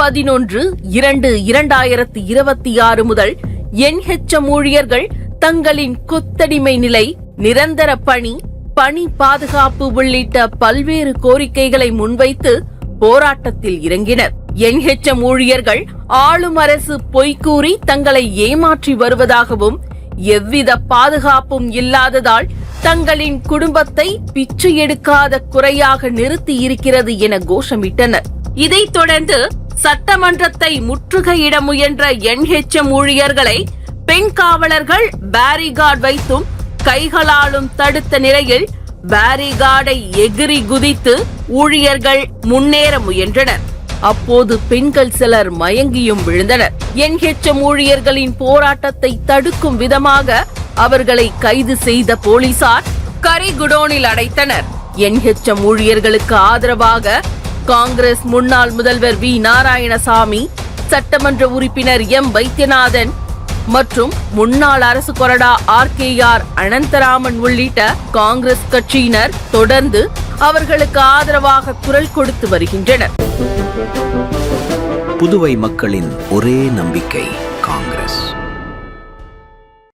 11/2/2026 முதல் NHM ஊழியர்கள் தங்களின் கொத்தடிமை நிலை, நிரந்தர பணி, பணி பாதுகாப்பு உள்ளிட்ட பல்வேறு கோரிக்கைகளை முன்வைத்து போராட்டத்தில் இறங்கினர். NHM ஊழியர்கள் ஆளும் அரசு பொய்கூறி தங்களை ஏமாற்றி வருவதாகவும், எவ்வித பாதுகாப்பும் இல்லாததால் தங்களின் குடும்பத்தை பிச்சை எடுக்காத குறையாக நிறுத்தி இருக்கிறது என கோஷமிட்டனர். இதைத் தொடர்ந்து சட்டமன்றத்தை முற்றுகையிட முயன்ற NHM ஊழியர்களை பெண் காவலர்கள் பேரிகார்டு வைத்தும் கைகளாலும் தடுத்த நிலையில் பேரிகார்டை எகிரி குதித்து ஊழியர்கள் முன்னேற முயன்றனர். அப்போது பெண்கள் சிலர் மயங்கியும் விழுந்தனர். NHM ஊழியர்களின் போராட்டத்தை தடுக்கும் விதமாக அவர்களை கைது செய்த போலீசார் கரிகுடோனில் அடைத்தனர். NHM ஊழியர்களுக்கு ஆதரவாக காங்கிரஸ் முன்னாள் முதல்வர் V. நாராயணசாமி, சட்டமன்ற உறுப்பினர் M. வைத்தியநாதன் மற்றும் முன்னாள் அரசு கொறடா RKR அனந்தராமன் உள்ளிட்ட காங்கிரஸ் கட்சியினர் தொடர்ந்து அவர்களுக்கு ஆதரவாக குரல் கொடுத்து வருகின்றனர். புதுவை மக்களின் ஒரே நம்பிக்கை காங்கிரஸ்.